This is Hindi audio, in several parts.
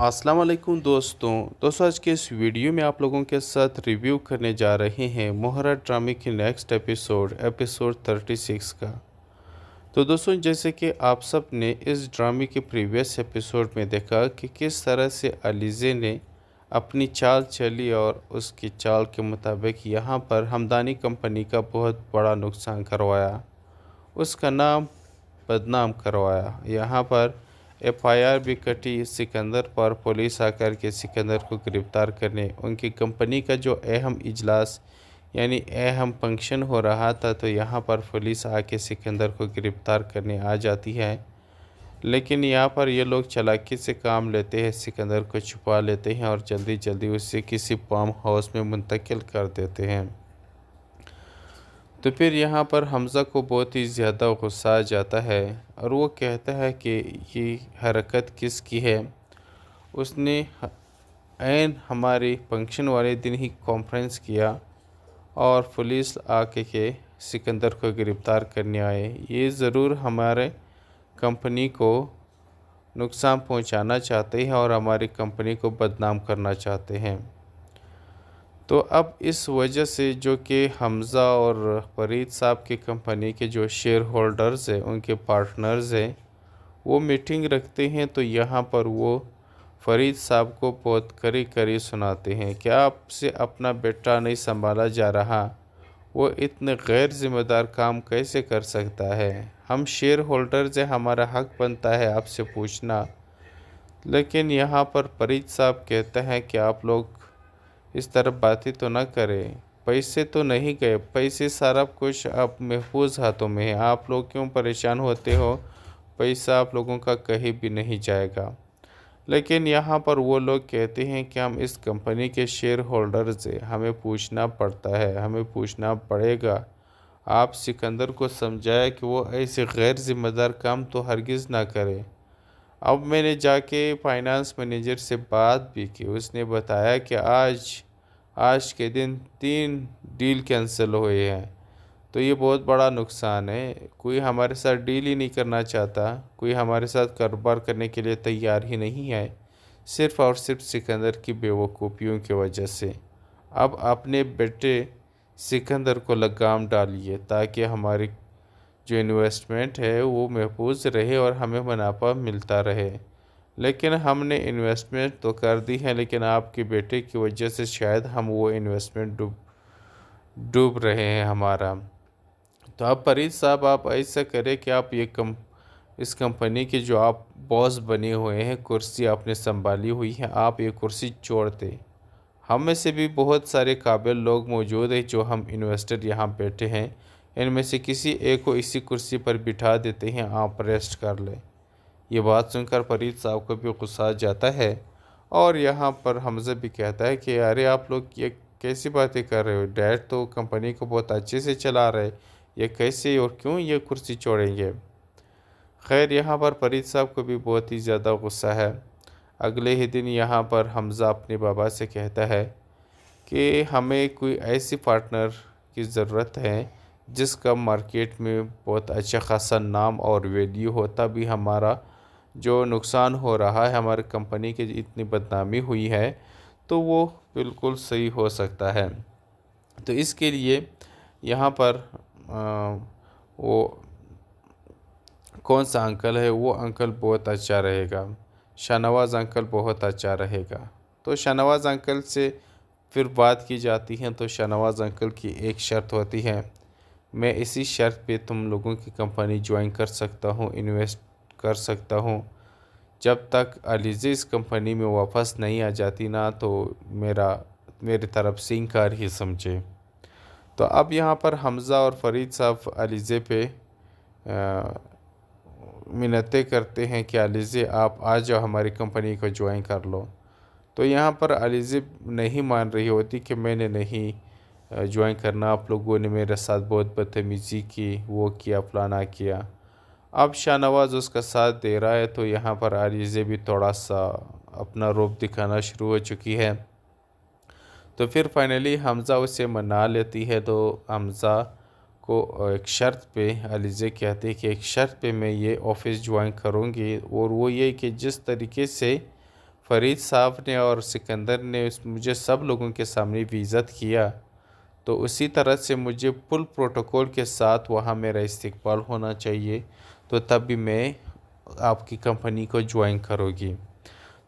अस्सलाम वालेकुम दोस्तों आज के इस वीडियो में आप लोगों के साथ रिव्यू करने जा रहे हैं मोहरा ड्रामे की नेक्स्ट एपिसोड 36 का। तो दोस्तों जैसे कि आप सब ने इस ड्रामे के प्रीवियस एपिसोड में देखा कि किस तरह से अलीज़े ने अपनी चाल चली और उसकी चाल के मुताबिक यहाँ पर हमदानी कंपनी का बहुत बड़ा नुकसान करवाया, उसका नाम बदनाम करवाया। यहाँ पर एफआईआर भी कटी सिकंदर पर। पुलिस आकर के सिकंदर को गिरफ्तार करने, उनकी कंपनी का जो अहम इजलास यानी अहम फंक्शन हो रहा था, तो यहाँ पर पुलिस आके सिकंदर को गिरफ्तार करने आ जाती है। लेकिन यहाँ पर ये लोग चालाकी से काम लेते हैं, सिकंदर को छुपा लेते हैं और जल्दी जल्दी उसे किसी फार्म हाउस में मुंतकिल कर देते हैं। तो फिर यहाँ पर हमज़ा को बहुत ही ज़्यादा गुस्सा आ जाता है और वो कहता है कि ये हरकत किसकी है। उसने ऐन हमारे फंक्शन वाले दिन ही कॉन्फ्रेंस किया और पुलिस आके के सिकंदर को गिरफ़्तार करने आए। ये ज़रूर हमारे कंपनी को नुकसान पहुंचाना चाहते हैं और हमारी कंपनी को बदनाम करना चाहते हैं। तो अब इस वजह से जो कि हमज़ा और फरीद साहब की कंपनी के जो शेयर होल्डर्स हैं, उनके पार्टनर्स हैं, वो मीटिंग रखते हैं। तो यहाँ पर वो फरीद साहब को बहुत कड़ी कड़ी सुनाते हैं कि आपसे अपना बेटा नहीं संभाला जा रहा, वो इतने गैर ज़िम्मेदार काम कैसे कर सकता है। हम शेयर होल्डर्स हैं, हमारा हक बनता है आपसे पूछना। लेकिन यहाँ पर फरीद साहब कहते हैं कि आप लोग इस तरफ बातें तो ना करें, पैसे तो नहीं गए, पैसे सारा कुछ अब महफूज हाथों में है, आप लोग क्यों परेशान होते हो, पैसा आप लोगों का कहीं भी नहीं जाएगा। लेकिन यहाँ पर वो लोग कहते हैं कि हम इस कंपनी के शेयर होल्डर्स हैं, हमें पूछना पड़ता है, हमें पूछना पड़ेगा। आप सिकंदर को समझाया कि वो ऐसे गैर जिम्मेदार काम तो हरगिज़ ना करे। अब मैंने जाके फाइनेंस मैनेजर से बात भी की, उसने बताया कि आज के दिन 3 डील कैंसिल हुए हैं। तो ये बहुत बड़ा नुकसान है, कोई हमारे साथ डील ही नहीं करना चाहता, कोई हमारे साथ कारोबार करने के लिए तैयार ही नहीं है, सिर्फ़ और सिर्फ सिकंदर की बेवकूफ़ियों की वजह से। अब अपने बेटे सिकंदर को लगाम डालिए ताकि हमारी जो इन्वेस्टमेंट है वो महफूज रहे और हमें मुनाफा मिलता रहे। लेकिन हमने इन्वेस्टमेंट तो कर दी है, लेकिन आपके बेटे की वजह से शायद हम वो इन्वेस्टमेंट डूब रहे हैं हमारा। तो आप फरीद साहब, आप ऐसा करें कि आप इस कंपनी के जो आप बॉस बने हुए हैं, कुर्सी आपने संभाली हुई है, आप ये कुर्सी छोड़ दें। हम में से भी बहुत सारे काबिल लोग मौजूद हैं जो हम इन्वेस्टर यहाँ बैठे हैं, इनमें से किसी एक को इसी कुर्सी पर बिठा देते हैं, आप रेस्ट कर लें। ये बात सुनकर फरीद साहब को भी गुस्सा आ जाता है और यहाँ पर हमज़ा भी कहता है कि अरे आप लोग ये कैसी बातें कर रहे हो, डैड तो कंपनी को बहुत अच्छे से चला रहे, ये कैसे और क्यों ये कुर्सी छोड़ेंगे। खैर यहाँ पर फरीद साहब को भी बहुत ही ज़्यादा गुस्सा है। अगले ही दिन यहाँ पर हमज़ा अपने बाबा से कहता है कि हमें कोई ऐसी पार्टनर की ज़रूरत है जिसका मार्केट में बहुत अच्छा खासा नाम और वैल्यू हो, तभी हमारा जो नुकसान हो रहा है, हमारी कंपनी की इतनी बदनामी हुई है, तो वो बिल्कुल सही हो सकता है। तो इसके लिए यहाँ पर वो कौन सा अंकल है, वो अंकल बहुत अच्छा रहेगा, शाहनवाज़ अंकल बहुत अच्छा रहेगा। तो शाहनवाज़ अंकल से फिर बात की जाती है। तो शाहनवाज़ अंकल की एक शर्त होती है, मैं इसी शर्त पे तुम लोगों की कंपनी ज्वाइन कर सकता हूँ, इन्वेस्ट कर सकता हूँ, जब तक अलीज़े इस कंपनी में वापस नहीं आ जाती ना, तो मेरी तरफ से इनकार ही समझे। तो अब यहाँ पर हमज़ा और फरीद साहब अलीज़े पे मिन्नतें करते हैं कि अलीज़े आप आ जाओ, हमारी कंपनी को ज्वाइन कर लो। तो यहाँ पर अलीज़े नहीं मान रही होती कि मैंने नहीं ज्वाइन करना, आप लोगों ने मेरे साथ बहुत बदतमीज़ी की, वो किया, फलाना किया। अब शाहनवाज़ उसका साथ दे रहा है, तो यहाँ पर अलीज़े भी थोड़ा सा अपना रूप दिखाना शुरू हो चुकी है। तो फिर फाइनली हमज़ा उसे मना लेती है। तो हमज़ा को एक शर्त पे अलीज़े कहते हैं कि एक शर्त पे मैं ये ऑफ़िस ज्वाइन करूँगी, और वो ये कि जिस तरीके से फ़रीद साहब ने और सिकंदर ने मुझे सब लोगों के सामने बेइज़्ज़त किया, तो उसी तरह से मुझे फुल प्रोटोकॉल के साथ वहाँ मेरा इस्तकबाल होना चाहिए, तो तब भी मैं आपकी कंपनी को ज्वाइन करूँगी।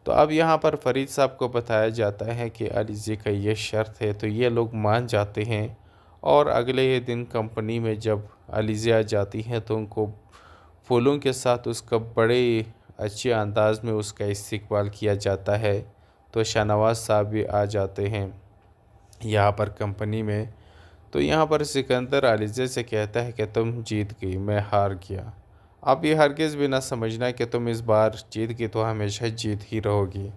तो अब यहाँ पर फ़रीद साहब को बताया जाता है कि अलीज़े का ये शर्त है, तो ये लोग मान जाते हैं और अगले ही दिन कंपनी में जब अलीज़े आ जाती हैं तो उनको फूलों के साथ उसका बड़े अच्छे अंदाज में उसका इस्तकबाल किया जाता है। तो शाहनवाज़ साहब भी आ जाते हैं यहाँ पर कंपनी में। तो यहाँ पर सिकंदर अलीज़े से कहता है कि तुम जीत गई, मैं हार गया। अब ये हरगिज़ भी ना समझना कि तुम इस बार जीत गई तो हमेशा जीत ही रहोगी,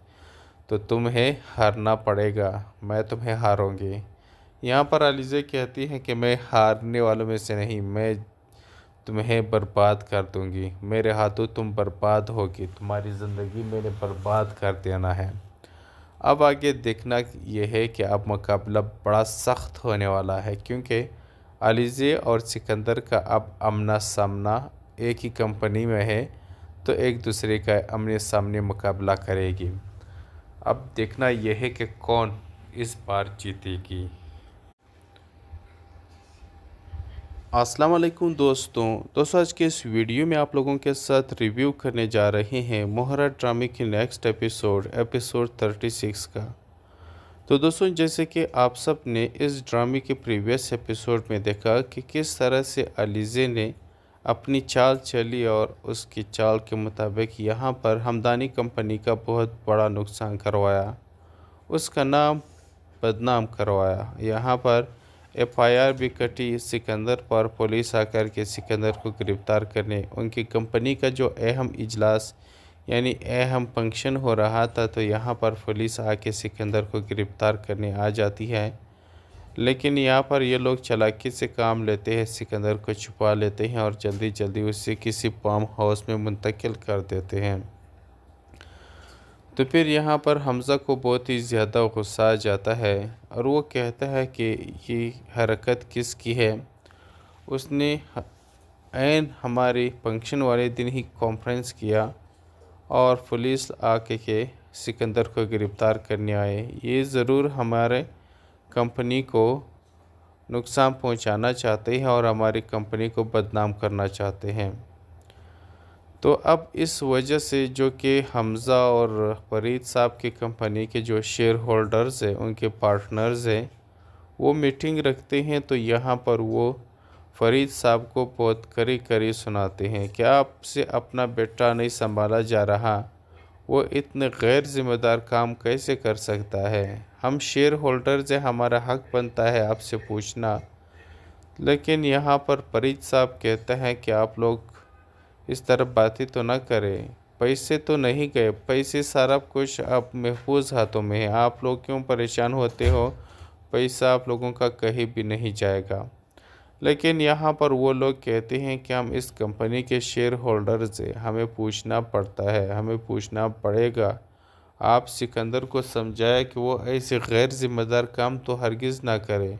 तो तुम्हें हारना पड़ेगा, मैं तुम्हें हारूंगी। यहाँ पर अलीज़े कहती हैं कि मैं हारने वालों में से नहीं, मैं तुम्हें बर्बाद कर दूंगी, मेरे हाथों तुम बर्बाद होगी, तुम्हारी ज़िंदगी मैंने बर्बाद कर देना है। अब आगे देखना यह है कि अब मुकाबला बड़ा सख्त होने वाला है, क्योंकि अलीज़े और सिकंदर का अब आमना सामना एक ही कंपनी में है, तो एक दूसरे का आमने सामने मुकाबला करेगी। अब देखना यह है कि कौन इस बार जीतेगी। अस्सलाम वालेकुम दोस्तों आज के इस वीडियो में आप लोगों के साथ रिव्यू करने जा रहे हैं मोहरा ड्रामे की नेक्स्ट एपिसोड 36 का। तो दोस्तों जैसे कि आप सब ने इस ड्रामे के प्रीवियस एपिसोड में देखा कि किस तरह से अलीज़े ने अपनी चाल चली और उसकी चाल के मुताबिक यहाँ पर हमदानी कंपनी का बहुत बड़ा नुकसान करवाया, उसका नाम बदनाम करवाया। यहाँ पर एफआईआर भी कटी सिकंदर पर, पुलिस आकर के सिकंदर को गिरफ़्तार करने, उनकी कंपनी का जो अहम इजलास यानी अहम फंक्शन हो रहा था, तो यहाँ पर पुलिस आके सिकंदर को गिरफ़्तार करने आ जाती है। लेकिन यहाँ पर ये लोग चालाकी से काम लेते हैं, सिकंदर को छुपा लेते हैं और जल्दी जल्दी उसे किसी फार्म हाउस में मुंतकिल कर देते हैं। तो फिर यहाँ पर हमज़ा को बहुत ही ज़्यादा गुस्सा आ जाता है और वो कहता है कि ये हरकत किसकी है। उसने ऐन हमारे फंक्शन वाले दिन ही कॉन्फ्रेंस किया और पुलिस आके के सिकंदर को गिरफ़्तार करने आए। ये ज़रूर हमारे कंपनी को नुकसान पहुंचाना चाहते हैं और हमारी कंपनी को बदनाम करना चाहते हैं। तो अब इस वजह से जो कि हमज़ा और फरीद साहब की कंपनी के जो शेयर होल्डर्स हैं, उनके पार्टनर्स हैं, वो मीटिंग रखते हैं। तो यहाँ पर वो फरीद साहब को बहुत कड़ी कड़ी सुनाते हैं कि आपसे अपना बेटा नहीं संभाला जा रहा, वो इतने गैर ज़िम्मेदार काम कैसे कर सकता है। हम शेयर होल्डर्स हैं, हमारा हक बनता है आपसे पूछना। लेकिन यहाँ पर फरीद साहब कहते हैं कि आप लोग इस तरह बातें तो ना करें, पैसे तो नहीं गए, पैसे सारा कुछ अब महफूज हाथों में है, आप लोग क्यों परेशान होते हो, पैसा आप लोगों का कहीं भी नहीं जाएगा। लेकिन यहाँ पर वो लोग कहते हैं कि हम इस कंपनी के शेयर होल्डर्स हैं, हमें पूछना पड़ता है, हमें पूछना पड़ेगा। आप सिकंदर को समझाया कि वो ऐसे गैर जिम्मेदार काम तो हरगिज़ ना करे।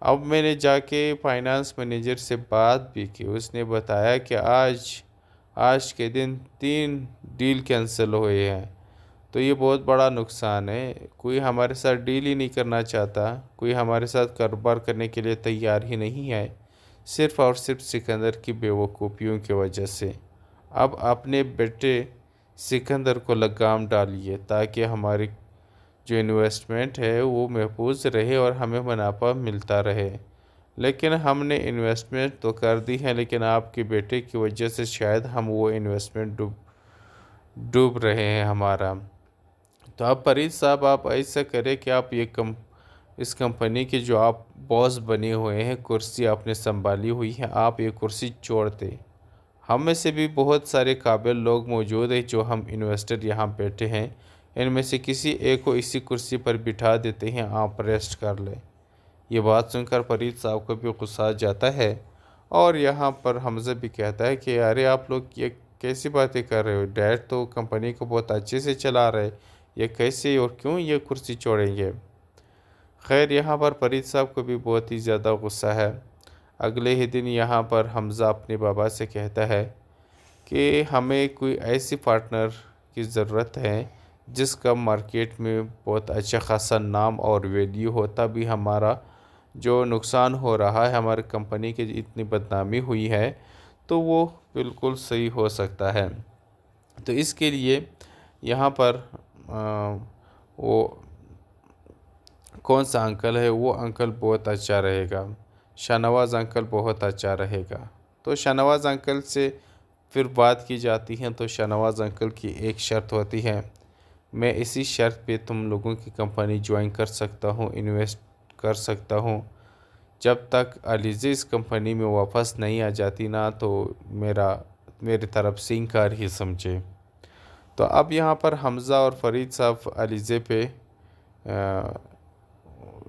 अब मैंने जाके फाइनेंस मैनेजर से बात भी की, उसने बताया कि आज के दिन 3 डील कैंसिल हुए हैं, तो ये बहुत बड़ा नुकसान है। कोई हमारे साथ डील ही नहीं करना चाहता, कोई हमारे साथ कारोबार करने के लिए तैयार ही नहीं है, सिर्फ़ और सिर्फ सिकंदर की बेवकूफ़ियों की वजह से। अब अपने बेटे सिकंदर को लगाम डालिए ताकि हमारी जो इन्वेस्टमेंट है वो महफूज रहे और हमें मुनाफा मिलता रहे। लेकिन हमने इन्वेस्टमेंट तो कर दी है, लेकिन आपके बेटे की वजह से शायद हम वो इन्वेस्टमेंट डूब रहे हैं हमारा। तो आप फरीद साहब आप ऐसा करें कि आप इस कंपनी के जो आप बॉस बने हुए हैं, कुर्सी आपने संभाली हुई है, आप ये कुर्सी छोड़ दें। हम में से भी बहुत सारे काबिल लोग मौजूद हैं जो हम इन्वेस्टर यहाँ बैठे हैं, इनमें से किसी एक को इसी कुर्सी पर बिठा देते हैं, आप रेस्ट कर लें। ये बात सुनकर फरीद साहब को भी गुस्सा आ जाता है और यहाँ पर हमज़ा भी कहता है कि अरे आप लोग ये कैसी बातें कर रहे हो, डैड तो कंपनी को बहुत अच्छे से चला रहे, ये कैसे और क्यों ये कुर्सी छोड़ेंगे। खैर यहाँ पर फरीद साहब को भी बहुत ही ज़्यादा गुस्सा है। अगले ही दिन यहाँ पर हमज़ा अपने बाबा से कहता है कि हमें कोई ऐसी पार्टनर की ज़रूरत है जिसका मार्केट में बहुत अच्छा खासा नाम और वैल्यू हो, तभी हमारा जो नुकसान हो रहा है, हमारी कंपनी की इतनी बदनामी हुई है, तो वो बिल्कुल सही हो सकता है। तो इसके लिए यहाँ पर वो कौन सा अंकल है, वो अंकल बहुत अच्छा रहेगा, शाहनवाज़ अंकल बहुत अच्छा रहेगा। तो शाहनवाज़ अंकल से फिर बात की जाती है, तो शाहनवाज़ अंकल की एक शर्त होती है, मैं इसी शर्त पे तुम लोगों की कंपनी ज्वाइन कर सकता हूँ, इन्वेस्ट कर सकता हूँ, जब तक अलीज़े इस कंपनी में वापस नहीं आ जाती ना, तो मेरी तरफ से इनकार ही समझे। तो अब यहाँ पर हमज़ा और फ़रीद साहब अलीज़े पे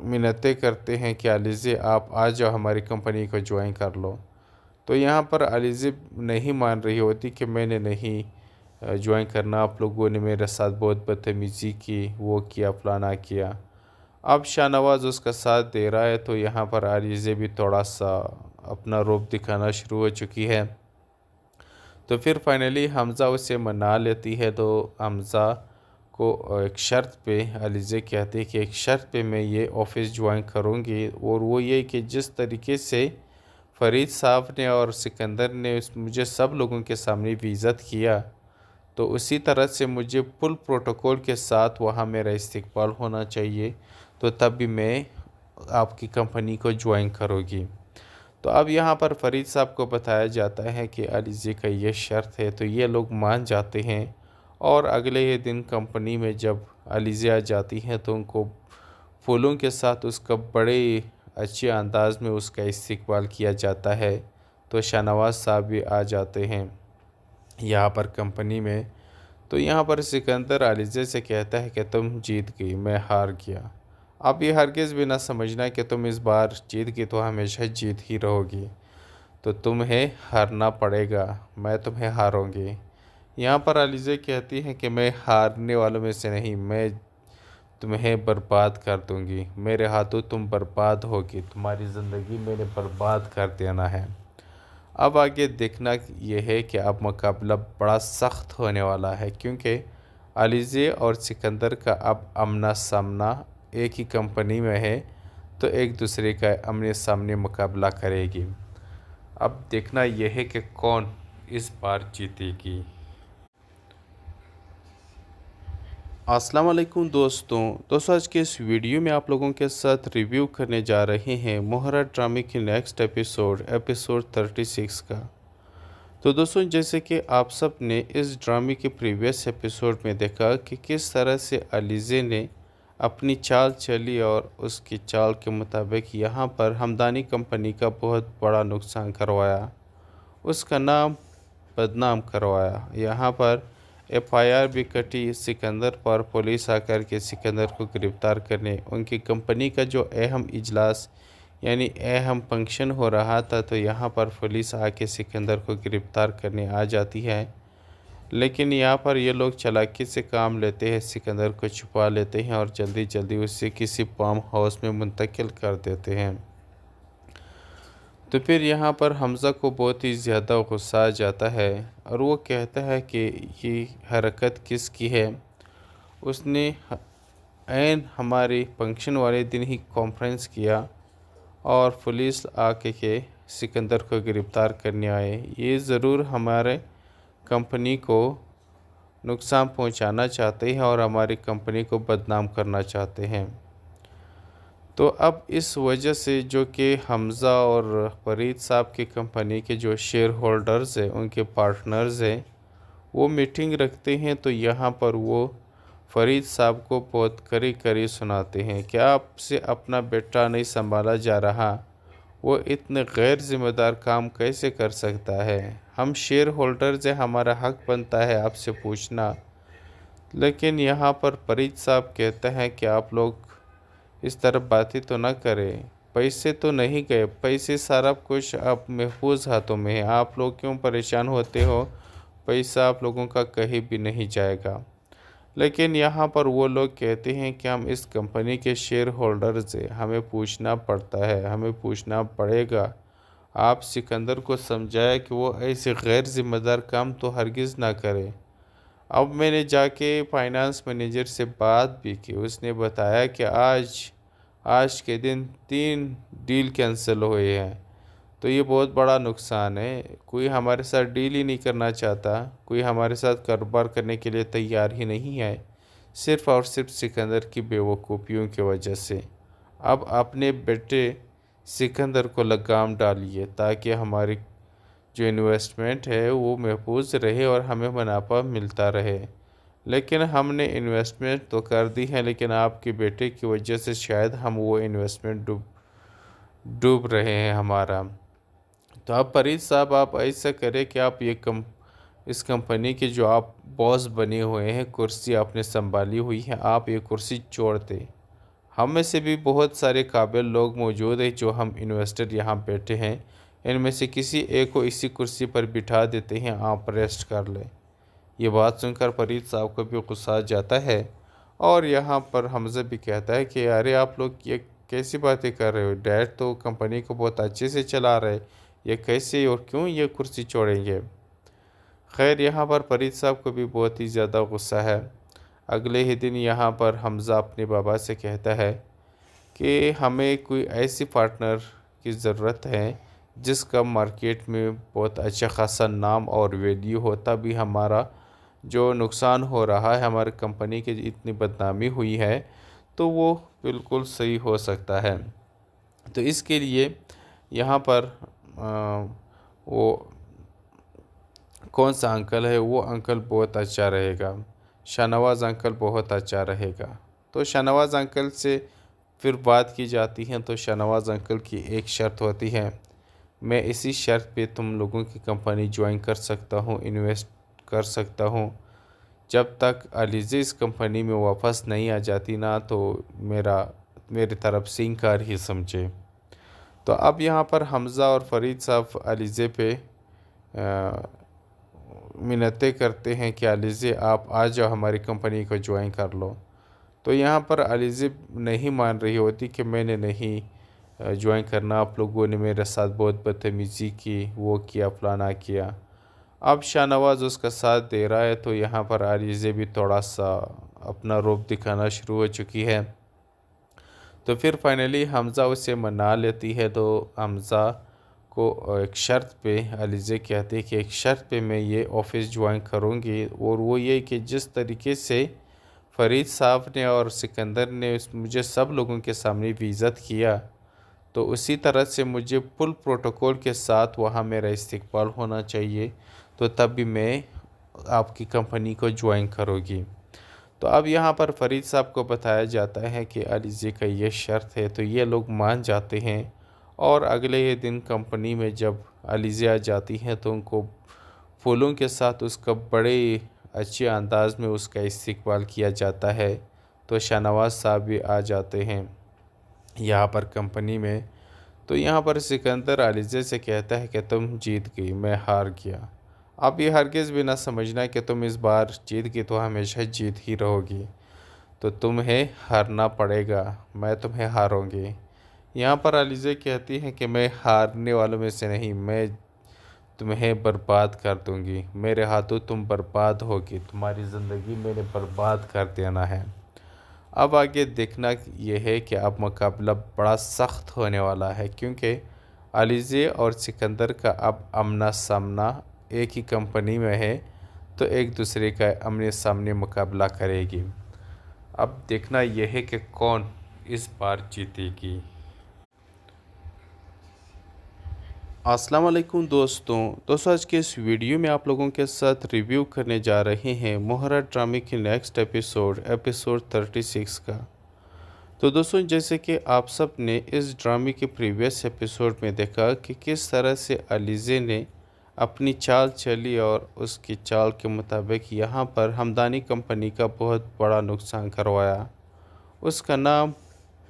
मिन्नतें करते हैं कि अलीज़े आप आ जाओ, हमारी कंपनी को ज्वाइन कर लो। तो यहाँ पर अलीज़े नहीं मान रही होती कि मैंने नहीं ज्वाइन करना, आप लोगों ने मेरे साथ बहुत बदतमीज़ी की, वो किया, फलाना किया। अब शाहनवाज़ उसका साथ दे रहा है, तो यहाँ पर अलीज़े भी थोड़ा सा अपना रूप दिखाना शुरू हो चुकी है। तो फिर फाइनली हमज़ा उसे मना लेती है। तो हमज़ा को एक शर्त पे अलीज़े कहती है कि एक शर्त पे मैं ये ऑफ़िस ज्वाइन करूँगी, और वो ये कि जिस तरीके से फ़रीद साहब ने और सिकंदर ने मुझे सब लोगों के सामने बेइज़्ज़त किया, तो उसी तरह से मुझे फुल प्रोटोकॉल के साथ वहाँ मेरा इस्तकबाल होना चाहिए, तो तब भी मैं आपकी कंपनी को ज्वाइन करूँगी। तो अब यहाँ पर फ़रीद साहब को बताया जाता है कि अलीज़े का ये शर्त है, तो ये लोग मान जाते हैं, और अगले ही दिन कंपनी में जब अलीज़े आ जाती हैं, तो उनको फूलों के साथ उसका बड़े अच्छे अंदाज में उसका इस्तकबाल किया जाता है। तो शाहनवाज़ साहब भी आ जाते हैं यहाँ पर कंपनी में। तो यहाँ पर सिकंदर अलीज़े से कहता है कि तुम जीत गई, मैं हार गया। अब ये हरगिज़ भी ना समझना कि तुम इस बार जीत गई तो हमेशा जीत ही रहोगी, तो तुम्हें हारना पड़ेगा, मैं तुम्हें हारूंगी। यहाँ पर अलीज़े कहती हैं कि मैं हारने वालों में से नहीं, मैं तुम्हें बर्बाद कर दूंगी, मेरे हाथों तुम बर्बाद होगी, तुम्हारी ज़िंदगी मैंने बर्बाद कर देना है। अब आगे देखना यह है कि अब मुकाबला बड़ा सख्त होने वाला है, क्योंकि अलीज़े और सिकंदर का अब आमना सामना एक ही कंपनी में है, तो एक दूसरे का आमने सामने मुकाबला करेगी। अब देखना यह है कि कौन इस बार जीतेगी। अस्सलाम वालेकुम दोस्तों आज के इस वीडियो में आप लोगों के साथ रिव्यू करने जा रहे हैं मोहरा ड्रामे की नेक्स्ट एपिसोड 36 का। तो दोस्तों, जैसे कि आप सब ने इस ड्रामे के प्रीवियस एपिसोड में देखा कि किस तरह से अलीज़े ने अपनी चाल चली, और उसकी चाल के मुताबिक यहाँ पर हमदानी कंपनी का बहुत बड़ा नुकसान करवाया, उसका नाम बदनाम करवाया। यहाँ पर एफआईआर भी कटी सिकंदर पर, पुलिस आकर के सिकंदर को गिरफ़्तार करने, उनकी कंपनी का जो अहम इजलास यानी अहम फंक्शन हो रहा था, तो यहाँ पर पुलिस आके सिकंदर को गिरफ़्तार करने आ जाती है। लेकिन यहाँ पर ये लोग चालाकी से काम लेते हैं, सिकंदर को छुपा लेते हैं और जल्दी जल्दी उसे किसी फार्म हाउस में मुंतकिल कर देते हैं। तो फिर यहाँ पर हमज़ा को बहुत ही ज़्यादा गुस्सा आ जाता है, और वो कहता है कि ये हरकत किसकी है। उसने ऐन हमारे फंक्शन वाले दिन ही कॉन्फ्रेंस किया, और पुलिस आके के सिकंदर को गिरफ़्तार करने आए। ये ज़रूर हमारे कंपनी को नुकसान पहुंचाना चाहते हैं और हमारी कंपनी को बदनाम करना चाहते हैं। तो अब इस वजह से जो कि हमज़ा और फरीद साहब की कंपनी के जो शेयर होल्डर्स हैं, उनके पार्टनर्स हैं, वो मीटिंग रखते हैं। तो यहाँ पर वो फरीद साहब को बहुत कड़ी कड़ी सुनाते हैं कि आपसे अपना बेटा नहीं संभाला जा रहा, वो इतने गैर ज़िम्मेदार काम कैसे कर सकता है। हम शेयर होल्डर्स हैं, हमारा हक बनता है आपसे पूछना। लेकिन यहाँ पर फरीद साहब कहते हैं कि आप लोग इस तरह बातें तो ना करें, पैसे तो नहीं गए, पैसे सारा कुछ अब महफूज हाथों में है, आप लोग क्यों परेशान होते हो, पैसा आप लोगों का कहीं भी नहीं जाएगा। लेकिन यहाँ पर वो लोग कहते हैं कि हम इस कंपनी के शेयर होल्डर्स हैं, हमें पूछना पड़ता है, हमें पूछना पड़ेगा। आप सिकंदर को समझाया कि वो ऐसे गैर ज़िम्मेदार काम तो हरगिज़ ना करे। अब मैंने जाके फाइनेंस मैनेजर से बात भी की, उसने बताया कि आज आज के दिन 3 डील कैंसिल हुए हैं। तो ये बहुत बड़ा नुकसान है, कोई हमारे साथ डील ही नहीं करना चाहता, कोई हमारे साथ कारोबार करने के लिए तैयार ही नहीं है, सिर्फ़ और सिर्फ सिकंदर की बेवकूफ़ियों की वजह से। अब अपने बेटे सिकंदर को लगाम डालिए ताकि हमारी जो इन्वेस्टमेंट है वो महफूज रहे और हमें मुनाफा मिलता रहे। लेकिन हमने इन्वेस्टमेंट तो कर दी है, लेकिन आपके बेटे की वजह से शायद हम वो इन्वेस्टमेंट डूब डूब रहे हैं हमारा। तो आप फरीद साहब, आप ऐसा करें कि आप इस कंपनी के जो आप बॉस बने हुए हैं, कुर्सी आपने संभाली हुई है, आप ये कुर्सी छोड़ दें। हम में से भी बहुत सारे काबिल लोग मौजूद हैं जो हम इन्वेस्टर यहाँ बैठे हैं, इनमें से किसी एक को इसी कुर्सी पर बिठा देते हैं, आप रेस्ट कर लें। ये बात सुनकर फरीद साहब को भी गुस्सा आ जाता है और यहाँ पर हमज़ा भी कहता है कि अरे आप लोग ये कैसी बातें कर रहे हो, डैड तो कंपनी को बहुत अच्छे से चला रहे, ये कैसे और क्यों ये कुर्सी छोड़ेंगे। खैर, यहाँ पर फरीद साहब को भी बहुत ही ज़्यादा गुस्सा है। अगले ही दिन यहाँ पर हमज़ा अपने बाबा से कहता है कि हमें कोई ऐसी पार्टनर की ज़रूरत है जिसका मार्केट में बहुत अच्छा खासा नाम और वैल्यू हो, तभी हमारा जो नुकसान हो रहा है, हमारी कंपनी की इतनी बदनामी हुई है, तो वो बिल्कुल सही हो सकता है। तो इसके लिए यहाँ पर वो कौन सा अंकल है, वो अंकल बहुत अच्छा रहेगा, शाहनवाज़ अंकल बहुत अच्छा रहेगा। तो शाहनवाज़ अंकल से फिर बात की जाती है, तो शाहनवाज़ अंकल की एक शर्त होती है, मैं इसी शर्त पे तुम लोगों की कंपनी ज्वाइन कर सकता हूँ, इन्वेस्ट कर सकता हूँ, जब तक अलीज़े इस कंपनी में वापस नहीं आ जाती ना, तो मेरी तरफ से इनकार ही समझे। तो अब यहाँ पर हमज़ा और फरीद साहब अलीज़े पे मिन्नतें करते हैं कि अलीज़े आप आ जाओ, हमारी कंपनी को ज्वाइन कर लो। तो यहाँ पर अलीज़े नहीं मान रही होती कि मैंने नहीं ज्वाइन करना, आप लोगों ने मेरे साथ बहुत बदतमीज़ी की, वो किया फलाना किया। अब शाहनवाज़ उसका साथ दे रहा है, तो यहाँ पर अलीज़े भी थोड़ा सा अपना रूप दिखाना शुरू हो चुकी है। तो फिर फाइनली हमज़ा उसे मना लेती है। तो हमज़ा को एक शर्त पे अलीज़े कहती है कि एक शर्त पे मैं ये ऑफ़िस ज्वाइन करूँगी, और वो ये कि जिस तरीके से फ़रीद साहब ने और सिकंदर ने मुझे सब लोगों के सामने इज़्ज़त किया, तो उसी तरह से मुझे फुल प्रोटोकॉल के साथ वहाँ मेरा इस्तकबाल होना चाहिए, तो तब भी मैं आपकी कंपनी को ज्वाइन करूँगी। तो अब यहाँ पर फ़रीद साहब को बताया जाता है कि अलीज़े का ये शर्त है, तो ये लोग मान जाते हैं। और अगले ही दिन कंपनी में जब अलीज़े आ जाती हैं, तो उनको फूलों के साथ उसका बड़े अच्छे अंदाज में उसका इस्तकबाल किया जाता है। तो शाहनवाज़ साहब भी आ जाते हैं यहाँ पर कंपनी में। तो यहाँ पर सिकंदर अलीज़े से कहता है कि तुम जीत गई, मैं हार गया। अब ये हरगिज़ भी ना समझना कि तुम इस बार जीत गई तो हमेशा जीत ही रहोगी, तो तुम्हें हारना पड़ेगा, मैं तुम्हें हारूंगी। यहाँ पर अलीज़े कहती हैं कि मैं हारने वालों में से नहीं, मैं तुम्हें बर्बाद कर दूंगी, मेरे हाथों तुम बर्बाद होगी, तुम्हारी ज़िंदगी मैंने बर्बाद कर देना है। अब आगे देखना यह है कि अब मुकाबला बड़ा सख्त होने वाला है, क्योंकि अलीज़े और सिकंदर का अब आमना सामना एक ही कंपनी में है, तो एक दूसरे का आमने सामने मुकाबला करेगी। अब देखना यह है कि कौन इस बार जीतेगी। अस्सलाम वालेकुम दोस्तों आज के इस वीडियो में आप लोगों के साथ रिव्यू करने जा रहे हैं मोहरा ड्रामे की नेक्स्ट एपिसोड 36 का। तो दोस्तों, जैसे कि आप सब ने इस ड्रामे के प्रीवियस एपिसोड में देखा कि किस तरह से अलीज़े ने अपनी चाल चली और उसकी चाल के मुताबिक यहाँ पर हमदानी कंपनी का बहुत बड़ा नुकसान करवाया, उसका नाम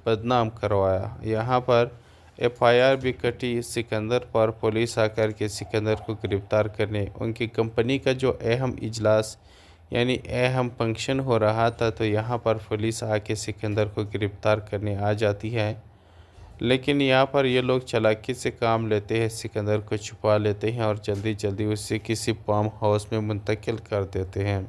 बदनाम करवाया। यहाँ पर एफआईआर भी कटी सिकंदर पर, पुलिस आकर के सिकंदर को गिरफ़्तार करने, उनकी कंपनी का जो अहम इजलास यानी अहम फंक्शन हो रहा था, तो यहाँ पर पुलिस आके सिकंदर को गिरफ़्तार करने आ जाती है। लेकिन यहाँ पर ये लोग चालाकी से काम लेते हैं, सिकंदर को छुपा लेते हैं और जल्दी जल्दी उसे किसी फार्म हाउस में मुंतकिल कर देते हैं।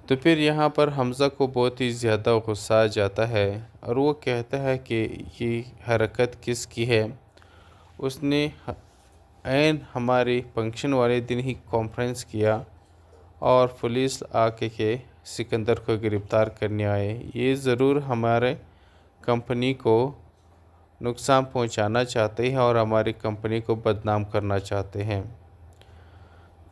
तो फिर यहाँ पर हमज़ा को बहुत ही ज़्यादा गुस्सा आ जाता है और वो कहता है कि ये हरकत किसकी है। उसने ऐन हमारे फंक्शन वाले दिन ही कॉन्फ्रेंस किया और पुलिस आके के सिकंदर को गिरफ़्तार करने आए। ये ज़रूर हमारे कंपनी को नुकसान पहुंचाना चाहते हैं और हमारी कंपनी को बदनाम करना चाहते हैं।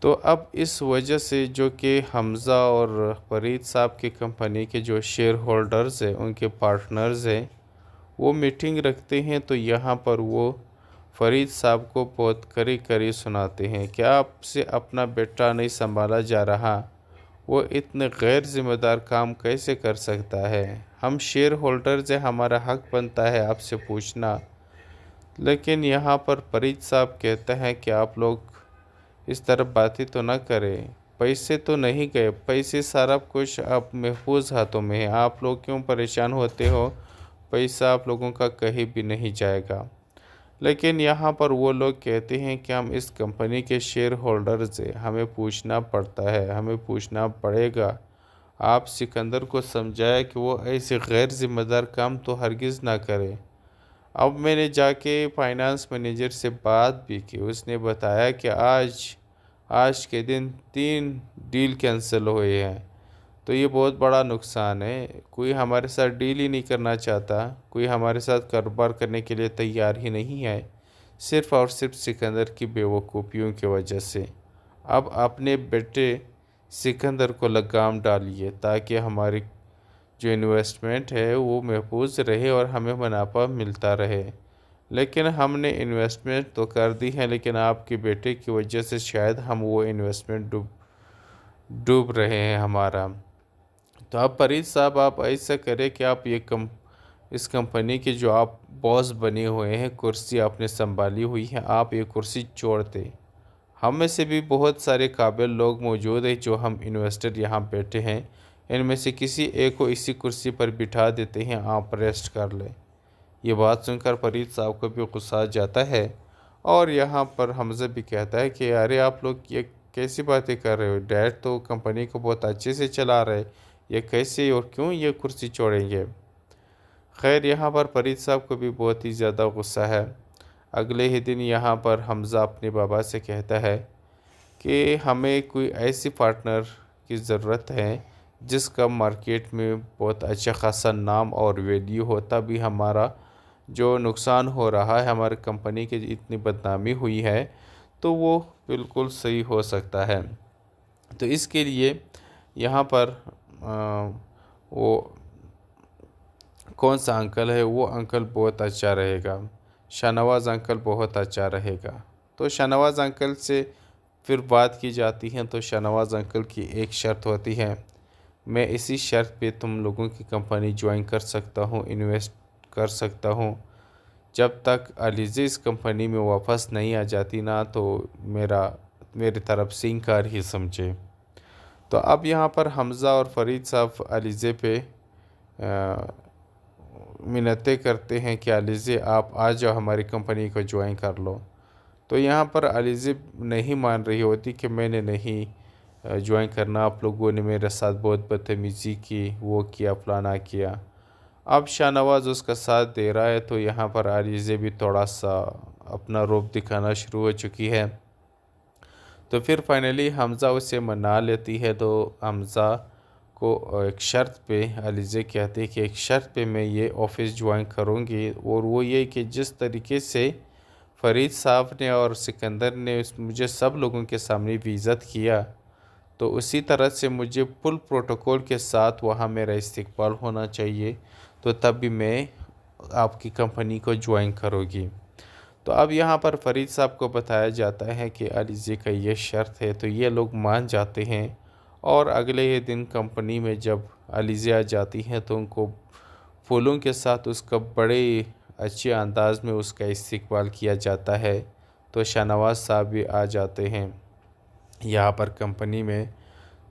तो अब इस वजह से जो कि हमज़ा और फरीद साहब की कंपनी के जो शेयर होल्डर्स हैं, उनके पार्टनर्स हैं, वो मीटिंग रखते हैं। तो यहाँ पर वो फरीद साहब को बहुत कड़ी कड़ी सुनाते हैं कि आपसे अपना बेटा नहीं संभाला जा रहा, वो इतने गैर ज़िम्मेदार काम कैसे कर सकता है। हम शेयर होल्डर्स हैं, हमारा हक बनता है आपसे पूछना। लेकिन यहाँ पर फरीद साहब कहते हैं कि आप लोग इस तरह बातें तो ना करें, पैसे तो नहीं गए, पैसे सारा कुछ अब महफूज हाथों में है, आप लोग क्यों परेशान होते हो, पैसा आप लोगों का कहीं भी नहीं जाएगा। लेकिन यहाँ पर वो लोग कहते हैं कि हम इस कंपनी के शेयर होल्डर्स हैं, हमें पूछना पड़ता है, हमें पूछना पड़ेगा। आप सिकंदर को समझाया कि वो ऐसे गैर जिम्मेदार काम तो हरगिज़ ना करे। अब मैंने जाके फाइनेंस मैनेजर से बात भी की, उसने बताया कि आज आज के दिन 3 डील कैंसिल हुए हैं। तो ये बहुत बड़ा नुकसान है, कोई हमारे साथ डील ही नहीं करना चाहता, कोई हमारे साथ कारोबार करने के लिए तैयार ही नहीं है, सिर्फ़ और सिर्फ सिकंदर की बेवकूफ़ियों की वजह से। अब अपने बेटे सिकंदर को लगाम डालिए ताकि हमारी जो इन्वेस्टमेंट है वो महफूज रहे और हमें मुनाफा मिलता रहे। लेकिन हमने इन्वेस्टमेंट तो कर दी है, लेकिन आपके बेटे की वजह से शायद हम वो इन्वेस्टमेंट डूब रहे हैं हमारा। तो आप फरीद साहब, आप ऐसा करें कि आप इस कंपनी के जो आप बॉस बने हुए हैं, कुर्सी आपने संभाली हुई है, आप ये कुर्सी छोड़ दें। हम में से भी बहुत सारे काबिल लोग मौजूद हैं जो हम इन्वेस्टर यहाँ बैठे हैं, इनमें से किसी एक को इसी कुर्सी पर बिठा देते हैं, आप रेस्ट कर लें। ये बात सुनकर फरीद साहब को भी गुस्सा आ जाता है और यहाँ पर हमज़ा भी कहता है कि अरे आप लोग ये कैसी बातें कर रहे हो, डैड तो कंपनी को बहुत अच्छे से चला रहे, ये कैसे और क्यों ये कुर्सी छोड़ेंगे। खैर यहाँ पर फरीद साहब को भी बहुत ही ज़्यादा गुस्सा है। अगले ही दिन यहाँ पर हमज़ा अपने बाबा से कहता है कि हमें कोई ऐसी पार्टनर की ज़रूरत है जिसका मार्केट में बहुत अच्छा खासा नाम और वैल्यू हो, तभी हमारा जो नुकसान हो रहा है, हमारी कंपनी की इतनी बदनामी हुई है, तो वो बिल्कुल सही हो सकता है। तो इसके लिए यहाँ पर वो कौन सा अंकल है, वो अंकल बहुत अच्छा रहेगा, शाहनवाज़ अंकल बहुत अच्छा रहेगा। तो शाहनवाज़ अंकल से फिर बात की जाती है। तो शाहनवाज़ अंकल की एक शर्त होती है, मैं इसी शर्त पे तुम लोगों की कंपनी ज्वाइन कर सकता हूँ, इन्वेस्ट कर सकता हूँ, जब तक अलीज़े इस कंपनी में वापस नहीं आ जाती ना, तो मेरी तरफ से इनकार ही समझे। तो अब यहाँ पर हमज़ा और फरीद साहब अलीज़े पे मिन्नतें करते हैं कि अलीज़े आप आ जाओ, हमारी कंपनी को ज्वाइन कर लो। तो यहाँ पर अलीज़े नहीं मान रही होती कि मैंने नहीं ज्वाइन करना, आप लोगों ने मेरे साथ बहुत बदतमीज़ी की, वो किया फलाना किया। अब शाहनवाज़ उसका साथ दे रहा है, तो यहाँ पर अलीज़े भी थोड़ा सा अपना रूप दिखाना शुरू हो चुकी है। तो फिर फाइनली हमज़ा उसे मना लेती है। तो हमज़ा को एक शर्त पे अलीज़े कहते हैं कि एक शर्त पे मैं ये ऑफ़िस ज्वाइन करूँगी, और वो ये कि जिस तरीके से फ़रीद साहब ने और सिकंदर ने मुझे सब लोगों के सामने बेइज़्ज़त किया, तो उसी तरह से मुझे फुल प्रोटोकॉल के साथ वहाँ मेरा इस्तकबाल होना चाहिए, तो तब भी मैं आपकी कंपनी को ज्वाइन करूँगी। तो अब यहाँ पर फ़रीद साहब को बताया जाता है कि अलीज़े का ये शर्त है, तो ये लोग मान जाते हैं। और अगले ही दिन कंपनी में जब अलीज़े आ जाती हैं, तो उनको फूलों के साथ उसका बड़े अच्छे अंदाज में उसका इस्तकबाल किया जाता है। तो शाहनवाज़ साहब भी आ जाते हैं यहाँ पर कंपनी में।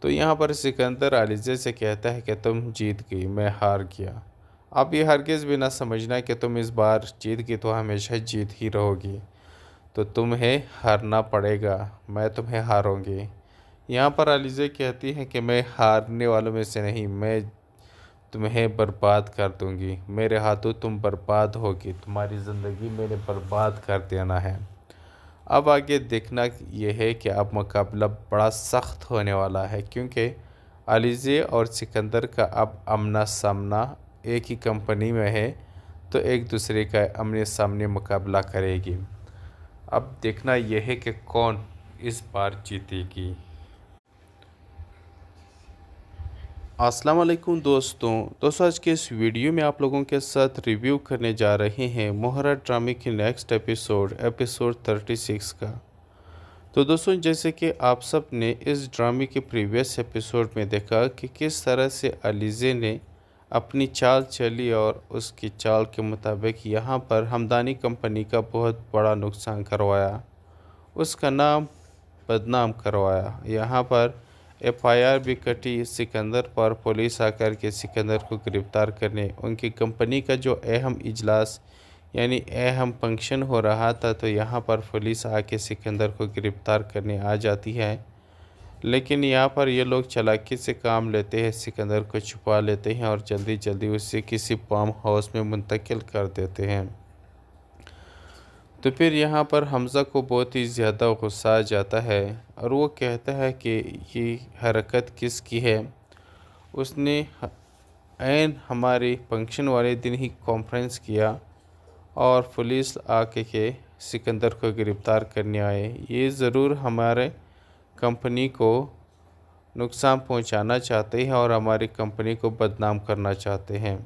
तो यहाँ पर सिकंदर अलीज़े से कहता है कि तुम जीत गई, मैं हार गया। अब ये हरगिज़ भी ना समझना कि तुम इस बार जीत गई तो हमेशा जीत ही रहोगी, तो तुम्हें हारना पड़ेगा, मैं तुम्हें हारूंगी। यहाँ पर अलीज़ा कहती हैं कि मैं हारने वालों में से नहीं, मैं तुम्हें बर्बाद कर दूंगी, मेरे हाथों तुम बर्बाद होगी, तुम्हारी ज़िंदगी मैंने बर्बाद कर देना है। अब आगे देखना यह है कि अब मुकाबला बड़ा सख्त होने वाला है, क्योंकि अलीज़े और सिकंदर का अब आमना सामना एक ही कंपनी में है, तो एक दूसरे का आमने सामने मुकाबला करेगी। अब देखना यह है कि कौन इस बार जीतेगी। अस्सलाम वालेकुम दोस्तों आज के इस वीडियो में आप लोगों के साथ रिव्यू करने जा रहे हैं मोहरा ड्रामे की नेक्स्ट एपिसोड 36 का। तो दोस्तों जैसे कि आप सब ने इस ड्रामे के प्रीवियस एपिसोड में देखा कि किस तरह से अलीज़े ने अपनी चाल चली और उसकी चाल के मुताबिक यहाँ पर हमदानी कंपनी का बहुत बड़ा नुकसान करवाया, उसका नाम बदनाम करवाया। यहाँ पर एफआईआर भी कटी सिकंदर पर, पुलिस आकर के सिकंदर को गिरफ़्तार करने, उनकी कंपनी का जो अहम इजलास यानी अहम फंक्शन हो रहा था, तो यहाँ पर पुलिस आके सिकंदर को गिरफ़्तार करने आ जाती है। लेकिन यहाँ पर ये लोग चालाकी से काम लेते हैं, सिकंदर को छुपा लेते हैं और जल्दी जल्दी उसे किसी फार्म हाउस में मुंतकिल कर देते हैं। तो फिर यहाँ पर हमज़ा को बहुत ही ज़्यादा गुस्सा आ जाता है और वो कहता है कि ये हरकत किसकी है। उसने ऐन हमारे फंक्शन वाले दिन ही कॉन्फ्रेंस किया और पुलिस आके के सिकंदर को गिरफ़्तार करने आए। ये ज़रूर हमारे कंपनी को नुकसान पहुंचाना चाहते हैं और हमारी कंपनी को बदनाम करना चाहते हैं।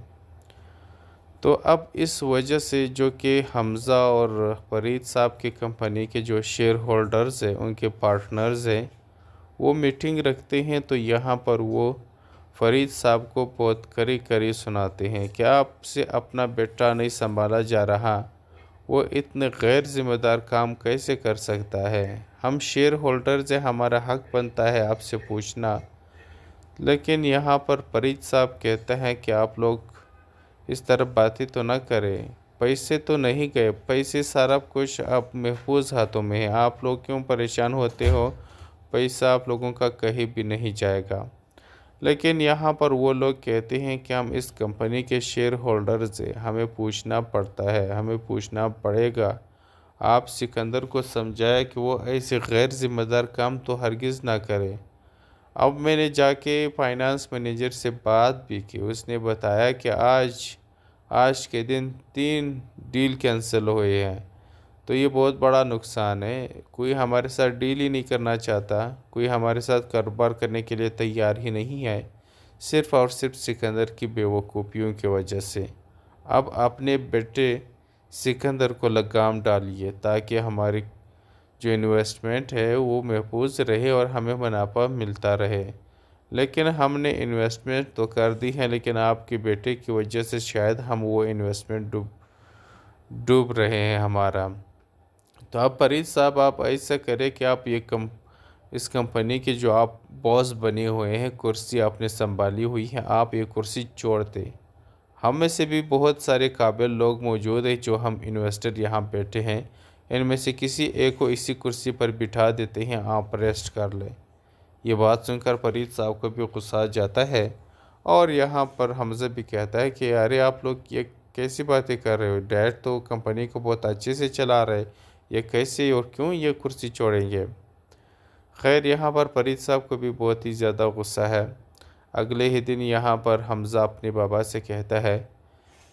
तो अब इस वजह से जो कि हमज़ा और फरीद साहब की कंपनी के जो शेयर होल्डर्स हैं, उनके पार्टनर्स हैं, वो मीटिंग रखते हैं। तो यहाँ पर वो फरीद साहब को बहुत कड़ी कड़ी सुनाते हैं कि आपसे अपना बेटा नहीं संभाला जा रहा, वो इतने गैर ज़िम्मेदार काम कैसे कर सकता है। हम शेयर होल्डर्स हैं, हमारा हक बनता है आपसे पूछना। लेकिन यहाँ पर फरीद साहब कहते हैं कि आप लोग इस तरफ बातें तो ना करें, पैसे तो नहीं गए, पैसे सारा कुछ अब महफूज हाथों में है, आप लोग क्यों परेशान होते हो, पैसा आप लोगों का कहीं भी नहीं जाएगा। लेकिन यहाँ पर वो लोग कहते हैं कि हम इस कंपनी के शेयर होल्डर्स हैं, हमें पूछना पड़ता है, हमें पूछना पड़ेगा। आप सिकंदर को समझाया कि वो ऐसे गैर जिम्मेदार काम तो हरगिज़ ना करे। अब मैंने जाके फाइनेंस मैनेजर से बात भी की, उसने बताया कि आज के दिन 3 डील कैंसिल हुए हैं। तो ये बहुत बड़ा नुकसान है, कोई हमारे साथ डील ही नहीं करना चाहता, कोई हमारे साथ कारोबार करने के लिए तैयार ही नहीं है, सिर्फ़ और सिर्फ सिकंदर की बेवकूफ़ियों की वजह से। अब अपने बेटे सिकंदर को लगाम डालिए ताकि हमारी जो इन्वेस्टमेंट है वो महफूज रहे और हमें मुनाफा मिलता रहे। लेकिन हमने इन्वेस्टमेंट तो कर दी है, लेकिन आपके बेटे की वजह से शायद हम वो इन्वेस्टमेंट डूब रहे हैं हमारा। तो आप फरीद साहब, आप ऐसा करें कि आप इस कंपनी के जो आप बॉस बने हुए हैं, कुर्सी आपने संभाली हुई है, आप ये कुर्सी छोड़ दें। हम में से भी बहुत सारे काबिल लोग मौजूद हैं जो हम इन्वेस्टर यहाँ बैठे हैं, इनमें से किसी एक को इसी कुर्सी पर बिठा देते हैं, आप रेस्ट कर लें। ये बात सुनकर फरीद साहब को भी गुस्सा आ जाता है और यहाँ पर हमज़ा भी कहता है कि अरे आप लोग ये कैसी बातें कर रहे हो, डैड तो कंपनी को बहुत अच्छे से चला रहे, ये कैसे और क्यों ये कुर्सी छोड़ेंगे। खैर यहाँ पर फरीद साहब को भी बहुत ही ज़्यादा गुस्सा है। अगले ही दिन यहाँ पर हमज़ा अपने बाबा से कहता है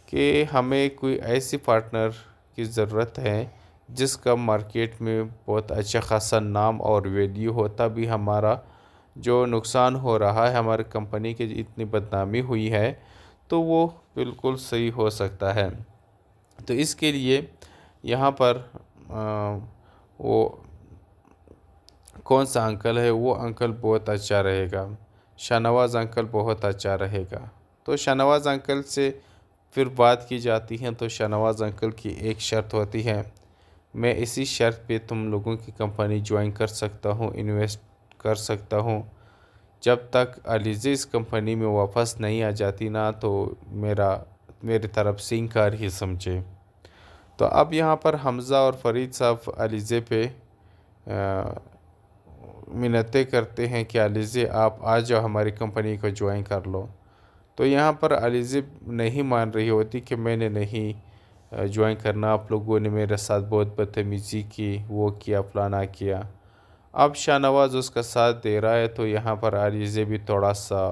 कि हमें कोई ऐसी पार्टनर की ज़रूरत है जिसका मार्केट में बहुत अच्छा खासा नाम और वैल्यू हो, तभी हमारा जो नुकसान हो रहा है, हमारी कंपनी की इतनी बदनामी हुई है, तो वो बिल्कुल सही हो सकता है। तो इसके लिए यहाँ पर वो कौन सा अंकल है, वो अंकल बहुत अच्छा रहेगा, शाहनवाज़ अंकल बहुत अच्छा रहेगा। तो शाहनवाज़ अंकल से फिर बात की जाती है। तो शाहनवाज़ अंकल की एक शर्त होती है, मैं इसी शर्त पे तुम लोगों की कंपनी ज्वाइन कर सकता हूँ, इन्वेस्ट कर सकता हूँ, जब तक अलीज़े इस कंपनी में वापस नहीं आ जाती ना, तो मेरी तरफ से इनकार ही समझे। तो अब यहाँ पर हमज़ा और फरीद साहब अलीज़े पे मिन्नतें करते हैं कि अलीज़े आप आ जाओ हमारी कंपनी को ज्वाइन कर लो। तो यहाँ पर अलीज़े नहीं मान रही होती कि मैंने नहीं ज्वाइन करना, आप लोगों ने मेरे साथ बहुत बदतमीज़ी की, वो किया फलाना किया। अब शाहनवाज़ उसका साथ दे रहा है, तो यहाँ पर अलीज़े भी थोड़ा सा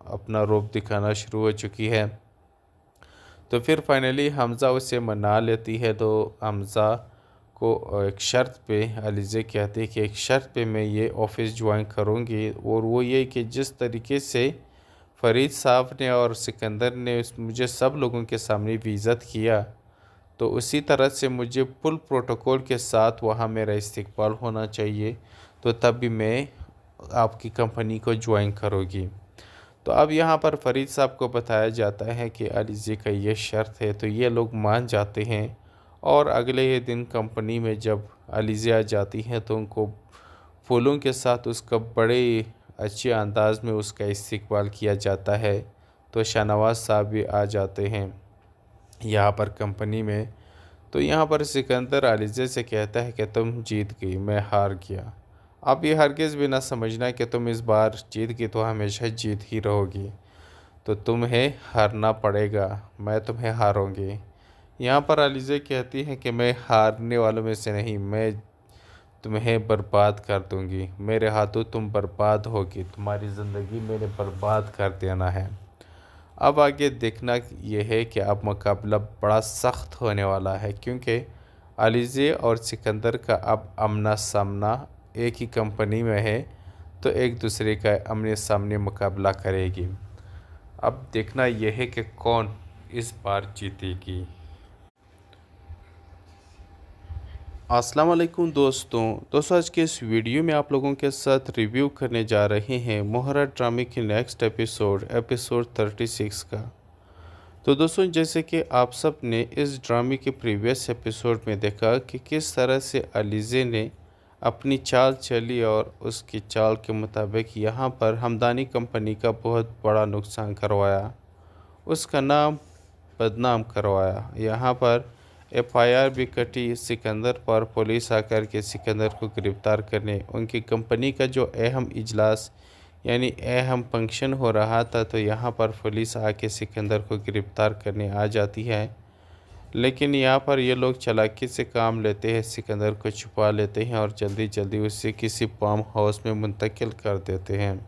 अपना रूप दिखाना शुरू हो चुकी है। तो फिर फाइनली हमज़ा उसे मना लेती है। तो हमज़ा को एक शर्त पे अलीज़े कहती है कि एक शर्त पे मैं ये ऑफ़िस ज्वाइन करूँगी, और वो ये कि जिस तरीके से फ़रीद साहब ने और सिकंदर ने मुझे सब लोगों के सामने बेइज़्ज़त किया, तो उसी तरह से मुझे फुल प्रोटोकॉल के साथ वहाँ मेरा इस्तकबाल होना चाहिए, तो तब भी मैं आपकी कंपनी को ज्वाइन करूँगी। तो अब यहाँ पर फ़रीद साहब को बताया जाता है कि अलीज़े का ये शर्त है, तो ये लोग मान जाते हैं। और अगले ही दिन कंपनी में जब अलीज़े आ जाती हैं, तो उनको फूलों के साथ उसका बड़े अच्छे अंदाज में उसका इस्तकबाल किया जाता है। तो शाहनवाज़ साहब भी आ जाते हैं यहाँ पर कंपनी में। तो यहाँ पर सिकंदर अलीज़े से कहता है कि तुम जीत गई, मैं हार गया। आप ये हरगिज़ भी ना समझना कि तुम इस बार जीत गई तो हमेशा जीत ही रहोगी, तो तुम्हें हारना पड़ेगा, मैं तुम्हें हारूंगी। यहाँ पर अलीज़े कहती है कि मैं हारने वालों में से नहीं, मैं तुम्हें बर्बाद कर दूंगी, मेरे हाथों तुम बर्बाद होगी, तुम्हारी ज़िंदगी मैंने बर्बाद कर देना है। अब आगे देखना यह है कि अब मुकाबला बड़ा सख्त होने वाला है, क्योंकि अलीज़े और सिकंदर का अब आमना सामना एक ही कंपनी में है, तो एक दूसरे का आमने सामने मुकाबला करेगी। अब देखना यह है कि कौन इस बार जीतेगी। अस्सलाम वालेकुम दोस्तों आज के इस वीडियो में आप लोगों के साथ रिव्यू करने जा रहे हैं मोहरा ड्रामे की नेक्स्ट एपिसोड 36 का। तो दोस्तों जैसे कि आप सब ने इस ड्रामे के प्रीवियस एपिसोड में देखा कि किस तरह से अलीज़े ने अपनी चाल चली और उसकी चाल के मुताबिक यहाँ पर हमदानी कंपनी का बहुत बड़ा नुकसान करवाया, उसका नाम बदनाम करवाया। यहाँ पर एफआईआर भी कटी सिकंदर पर, पुलिस आकर के सिकंदर को गिरफ़्तार करने, उनकी कंपनी का जो अहम इजलास यानी अहम फंक्शन हो रहा था, तो यहाँ पर पुलिस आके सिकंदर को गिरफ़्तार करने आ जाती है। लेकिन यहाँ पर ये लोग चालाकी से काम लेते हैं, सिकंदर को छुपा लेते हैं और जल्दी जल्दी उसे किसी फार्म हाउस में मुंतकिल कर देते हैं।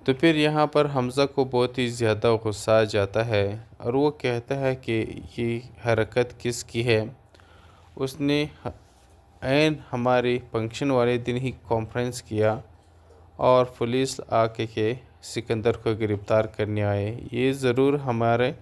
तो फिर यहाँ पर हमज़ा को बहुत ही ज़्यादा गुस्सा आ जाता है और वो कहता है कि ये हरकत किसकी है। उसने ऐन हमारे फंक्शन वाले दिन ही कॉन्फ्रेंस किया और पुलिस आके के सिकंदर को गिरफ़्तार करने आए। ये ज़रूर हमारे